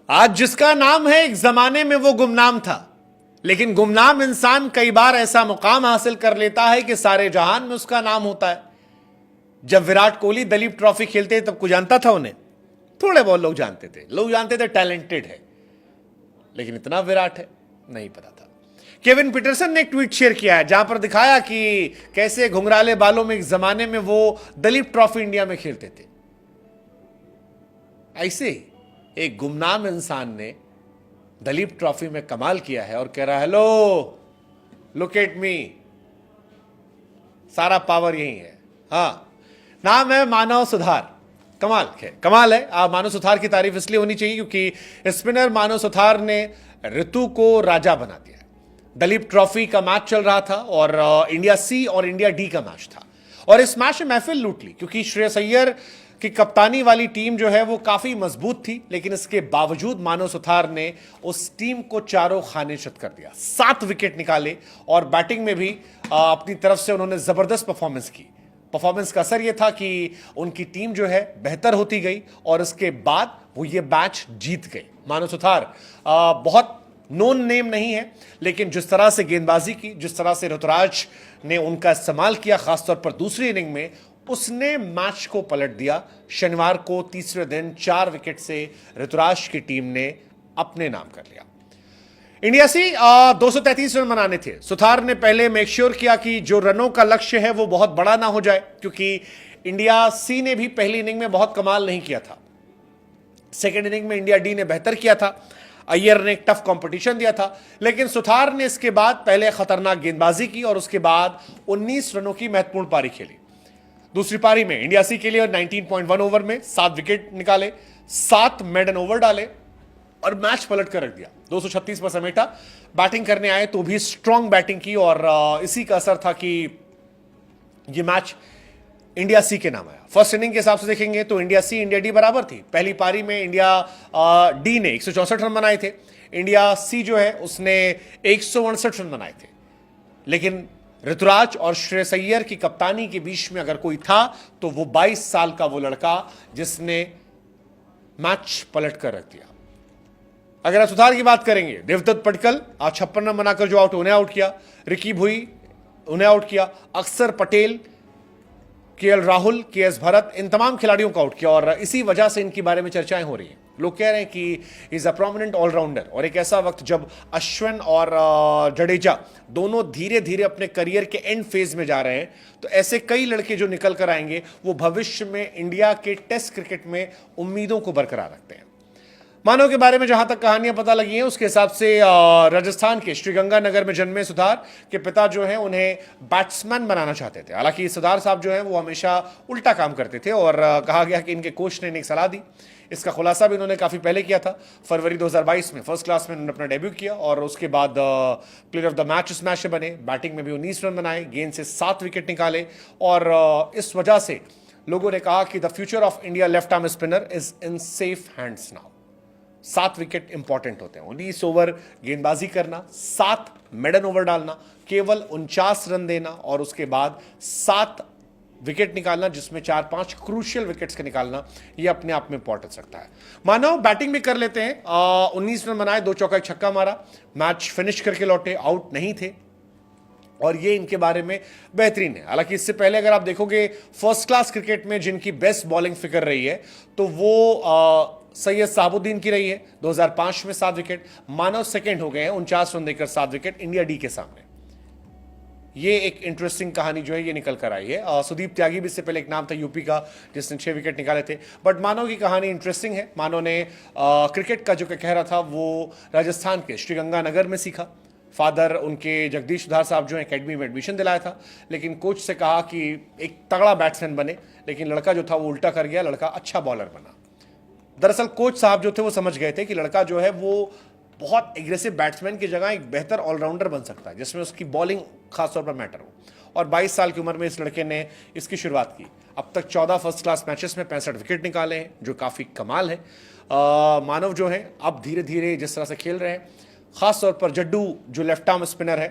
आज जिसका नाम है एक जमाने में वो गुमनाम था, लेकिन गुमनाम इंसान कई बार ऐसा मुकाम हासिल कर लेता है कि सारे जहान में उसका नाम होता है। जब विराट कोहली दलीप ट्रॉफी खेलते तब कोई जानता था उन्हें? थोड़े बहुत लोग जानते थे, लोग जानते थे टैलेंटेड है, लेकिन इतना विराट है नहीं पता था। केविन पीटरसन ने एक ट्वीट शेयर किया है जहां पर दिखाया कि कैसे घुंघराले बालों में एक जमाने में वो दलीप ट्रॉफी इंडिया में खेलते थे। ऐसे ही एक गुमनाम इंसान ने दलीप ट्रॉफी में कमाल किया है और कह रहा है, हेलो लुक एट मी, सारा पावर यही है। हाँ, नाम है मानव सुथार। कमाल है। मानव सुथार की तारीफ इसलिए होनी चाहिए क्योंकि स्पिनर मानव सुथार ने ऋतु को राजा बना दिया। दलीप ट्रॉफी का मैच चल रहा था और इंडिया सी और इंडिया डी का मैच था, और इस मैच में महफिल लूट ली क्योंकि श्रेयस अय्यर की कप्तानी वाली टीम जो है वो काफी मजबूत थी, लेकिन इसके बावजूद मानव सुथार ने उस टीम को चारों खाने चत कर दिया। 7 विकेट निकाले और बैटिंग में भी अपनी तरफ से उन्होंने जबरदस्त परफॉर्मेंस की। परफॉर्मेंस का असर यह था कि उनकी टीम जो है बेहतर होती गई और इसके बाद वो ये मैच जीत गए। मानव सुथार बहुत नोन नेम नहीं है, लेकिन जिस तरह से गेंदबाजी की, जिस तरह से ऋतुराज ने उनका इस्तेमाल किया, खासतौर पर दूसरी इनिंग में, उसने मैच को पलट दिया। शनिवार को तीसरे दिन 4 विकेट से ऋतुराज की टीम ने अपने नाम कर लिया। इंडिया सी 233 रन बनाने थे। सुथार ने पहले मेक श्योर किया कि जो रनों का लक्ष्य है वो बहुत बड़ा ना हो जाए, क्योंकि इंडिया सी ने भी पहली इनिंग में बहुत कमाल नहीं किया था। सेकेंड इनिंग में इंडिया डी ने बेहतर किया था, अय्यर ने एक टफ कंपटीशन दिया था, लेकिन सुथार ने इसके बाद पहले खतरनाक गेंदबाजी की और उसके बाद 19 रनों की महत्वपूर्ण पारी खेली। दूसरी पारी में इंडिया सी के लिए 19.1 ओवर में 7 विकेट निकाले, 7 मेडन ओवर डाले और मैच पलट कर रख दिया। 236 पर समेटा। बैटिंग करने आए तो भी स्ट्रांग बैटिंग की और इसी का असर था कि यह मैच इंडिया सी के नाम आया। फर्स्ट इनिंग के हिसाब से देखेंगे तो इंडिया सी इंडिया डी बराबर थी। पहली पारी में इंडिया डी ने 164 रन बनाए थे, इंडिया सी जो है उसने 169 रन बनाए थे, लेकिन ऋतुराज और श्रेयस अय्यर की कप्तानी के बीच में अगर कोई था तो वो 22 साल का वो लड़का जिसने मैच पलट कर रख दिया। अगर आप सुथार की बात करेंगे, देवदत्त पडिक्कल 56 रन बनाकर जो उन्हें आउट किया, रिकी भुई उन्हें आउट किया, अक्षर पटेल, केएल राहुल, केएस भरत, इन तमाम खिलाड़ियों को आउट किया और इसी वजह से इनके बारे में चर्चाएं हो रही हैं। लोग कह रहे हैं कि इज अ प्रोमिनेंट ऑलराउंडर, और एक ऐसा वक्त जब अश्विन और जडेजा दोनों धीरे धीरे अपने करियर के एंड फेज में जा रहे हैं, तो ऐसे कई लड़के जो निकल कर आएंगे वो भविष्य में इंडिया के टेस्ट क्रिकेट में उम्मीदों को बरकरार रखते हैं। मानव के बारे में जहां तक कहानियां पता लगी हैं उसके हिसाब से राजस्थान के श्रीगंगानगर में जन्मे सुधार के पिता जो हैं उन्हें बैट्समैन बनाना चाहते थे। हालांकि सुधार साहब जो हैं वो हमेशा उल्टा काम करते थे और कहा गया कि इनके कोच ने इन्हें सलाह दी। इसका खुलासा भी उन्होंने काफी पहले किया था। फरवरी 2022 में फर्स्ट क्लास में उन्होंने अपना डेब्यू किया और उसके बाद प्लेयर ऑफ द मैच उस मैच से बने। बैटिंग में भी 19 रन बनाए, गेंद से 7 विकेट निकाले और इस वजह से लोगों ने कहा कि the future of India left arm spinner is in safe hands now. 7 wicket important होते हैं। 19 ओवर गेंदबाजी करना, 7 मेडन ओवर डालना, केवल 49 रन देना और उसके बाद 7 विकेट निकालना, जिसमें 4-5 क्रूशियल विकेट्स के निकालना, यह अपने आप में इंपॉर्टेंस रखता है। मानव बैटिंग भी कर लेते हैं। 19 रन बनाए, 2 चौका 1 छक्का मारा, मैच फिनिश करके लौटे, आउट नहीं थे और ये इनके बारे में बेहतरीन है। हालांकि इससे पहले अगर आप देखोगे फर्स्ट क्लास क्रिकेट में जिनकी बेस्ट बॉलिंग फिगर रही है तो वो सैयद साहबुद्दीन की रही है। 2005 में 7 विकेट। मानव सेकंड हो गए हैं 49 रन देकर 7 विकेट इंडिया डी के सामने। ये एक इंटरेस्टिंग कहानी जो है ये निकल कर आई है। सुदीप त्यागी भी इससे पहले एक नाम था यूपी का जिसने 6 विकेट निकाले थे, बट मानव की कहानी इंटरेस्टिंग है। मानव ने क्रिकेट का जो कहरा था वो राजस्थान के श्रीगंगानगर में सीखा। फादर उनके जगदीश सुधार साहब जो है एकेडमी में एडमिशन दिलाया था, लेकिन कोच से कहा कि एक तगड़ा बैट्समैन बने, लेकिन लड़का जो था वो उल्टा कर गया, लड़का अच्छा बॉलर बना। दरअसल कोच साहब जो थे वो समझ गए थे कि लड़का जो है वो बहुत एग्रेसिव बैट्समैन की जगह एक बेहतर ऑलराउंडर बन सकता है, जिसमें उसकी बॉलिंग खासतौर पर मैटर हो। और 22 साल की उम्र में इस लड़के ने इसकी शुरुआत की। अब तक 14 फर्स्ट क्लास मैचेस में 65 विकेट निकाले हैं, जो काफ़ी कमाल है। मानव जो है अब धीरे धीरे जिस तरह से खेल रहे हैं, खासतौर पर जड्डू जो लेफ्ट आर्म स्पिनर है,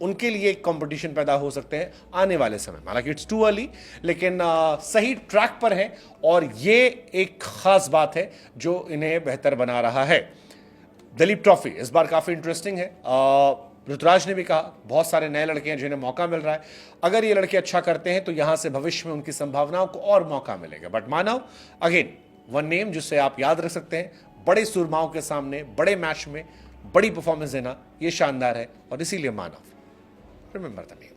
उनके लिए एक कंपटीशन पैदा हो सकते हैं आने वाले समय में। हालांकि इट्स टू अर्ली, लेकिन सही ट्रैक पर है और ये एक खास बात है जो इन्हें बेहतर बना रहा है। दिलीप ट्रॉफी इस बार काफी इंटरेस्टिंग है। ऋतुराज ने भी कहा बहुत सारे नए लड़के हैं जिन्हें मौका मिल रहा है, अगर ये लड़के अच्छा करते हैं तो यहां से भविष्य में उनकी संभावनाओं को और मौका मिलेगा। But Manav again one name जिससे आप याद रख सकते हैं, बड़े सुरमाओं के सामने बड़े मैच में बड़ी परफॉर्मेंस देना, यह शानदार है और इसीलिए मानव रिमेंबर द नेम।